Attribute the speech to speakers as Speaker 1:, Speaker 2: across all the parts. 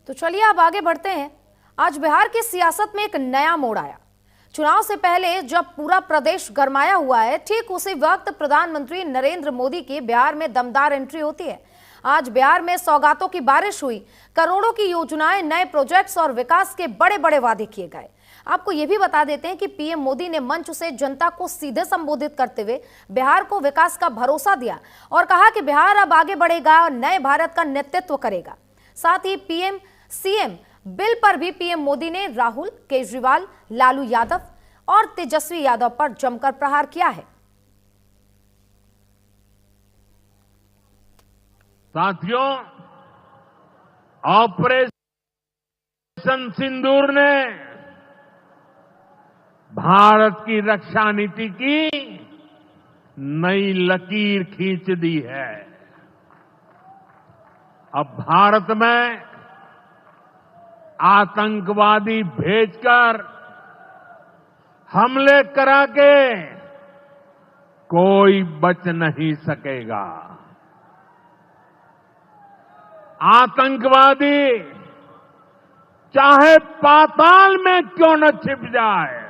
Speaker 1: तो चलिए अब आगे बढ़ते हैं। आज बिहार की सियासत में एक नया मोड़ आया। चुनाव से पहले जब पूरा प्रदेश गरमाया हुआ है, ठीक उसी वक्त प्रधानमंत्री नरेंद्र मोदी की बिहार में दमदार एंट्री होती है। आज बिहार में सौगातों की बारिश हुई, करोड़ों की योजनाएं, नए प्रोजेक्ट्स और विकास के बड़े बड़े वादे किए गए। आपको यह भी बता देते हैं कि पीएम मोदी ने मंच से जनता को सीधे संबोधित करते हुए बिहार को विकास का भरोसा दिया और कहा कि बिहार अब आगे बढ़ेगा और नए भारत का नेतृत्व करेगा। साथ ही पीएम सीएम बिल पर भी पीएम मोदी ने राहुल, केजरीवाल, लालू यादव और तेजस्वी यादव पर जमकर प्रहार किया है।
Speaker 2: साथियों, ऑपरेशन सिंदूर ने भारत की रक्षा नीति की नई लकीर खींच दी है। अब भारत में आतंकवादी भेजकर हमले करा के कोई बच नहीं सकेगा। आतंकवादी चाहे पाताल में क्यों न छिप जाए,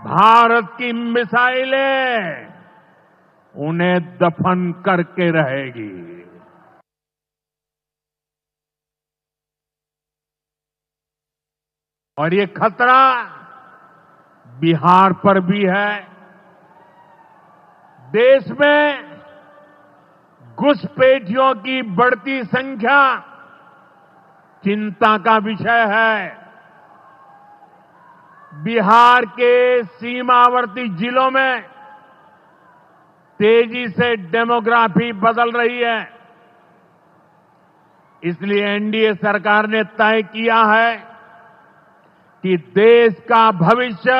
Speaker 2: भारत की मिसाइलें उन्हें दफन करके रहेगी। और ये खतरा बिहार पर भी है। देश में घुसपैठियों की बढ़ती संख्या चिंता का विषय है। बिहार के सीमावर्ती जिलों में तेजी से डेमोग्राफी बदल रही है। इसलिए एनडीए सरकार ने तय किया है कि देश का भविष्य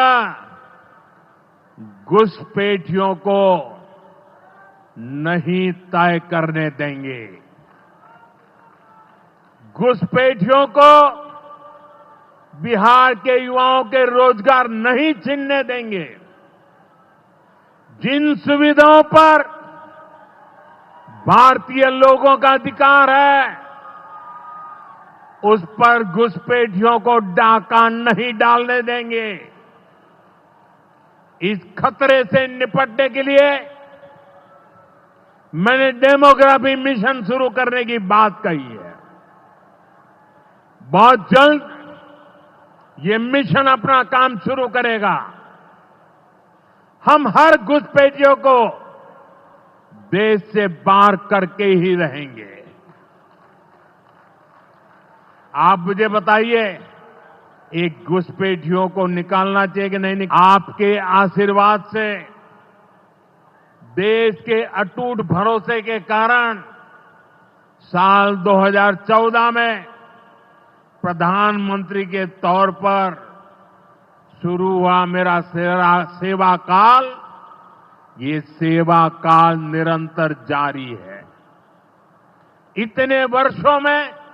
Speaker 2: घुसपैठियों को नहीं तय करने देंगे। घुसपैठियों को बिहार के युवाओं के रोजगार नहीं छीनने देंगे। जिन सुविधाओं पर भारतीय लोगों का अधिकार है, उस पर घुसपैठियों को डाका नहीं डालने देंगे। इस खतरे से निपटने के लिए मैंने डेमोग्राफी मिशन शुरू करने की बात कही है। बहुत जल्द ये मिशन अपना काम शुरू करेगा। हम हर घुसपैठियों को देश से बाहर करके ही रहेंगे। आप मुझे बताइए, एक घुसपैठियों को निकालना चाहिए कि नहीं? आपके आशीर्वाद से, देश के अटूट भरोसे के कारण साल 2014 में प्रधानमंत्री के तौर पर शुरू हुआ मेरा सेवा काल, ये सेवा काल निरंतर जारी है। इतने वर्षों में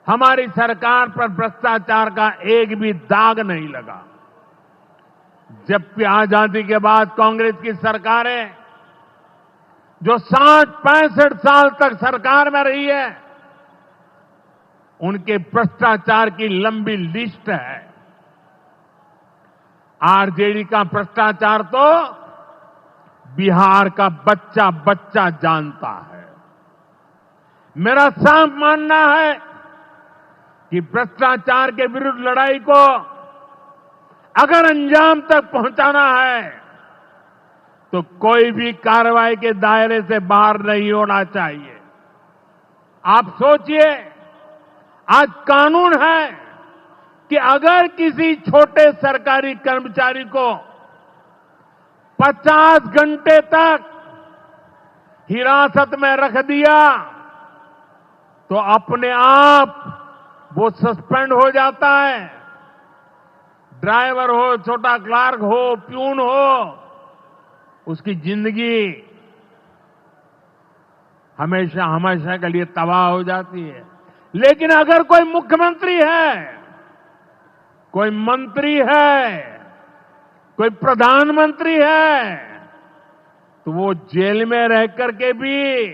Speaker 2: हमारी सरकार पर भ्रष्टाचार का एक भी दाग नहीं लगा। जबकि आजादी के बाद कांग्रेस की सरकारें जो 60-65 साल तक सरकार में रही है, उनके भ्रष्टाचार की लंबी लिस्ट है। आरजेडी का भ्रष्टाचार तो बिहार का बच्चा बच्चा जानता है। मेरा साफ मानना है कि भ्रष्टाचार के विरुद्ध लड़ाई को अगर अंजाम तक पहुंचाना है तो कोई भी कार्रवाई के दायरे से बाहर नहीं होना चाहिए। आप सोचिए, आज कानून है कि अगर किसी छोटे सरकारी कर्मचारी को 50 घंटे तक हिरासत में रख दिया तो अपने आप वो सस्पेंड हो जाता है। ड्राइवर हो, छोटा क्लार्क हो, प्यून हो, उसकी जिंदगी हमेशा हमेशा के लिए तबाह हो जाती है। लेकिन अगर कोई मुख्यमंत्री है, कोई मंत्री है, कोई प्रधानमंत्री है, तो वो जेल में रह करके भी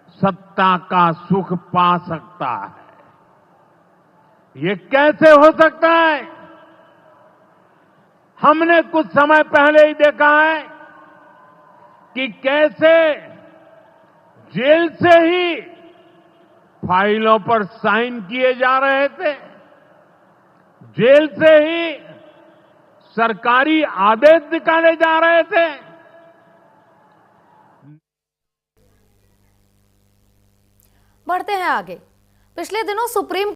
Speaker 2: सत्ता का सुख पा सकता है। ये कैसे हो सकता है? हमने कुछ समय पहले ही देखा है कि कैसे जेल से ही फाइलों पर साइन किए जा रहे थे, जेल से ही सरकारी आदेश निकाले जा रहे थे।
Speaker 1: बढ़ते हैं आगे। पिछले दिनों सुप्रीम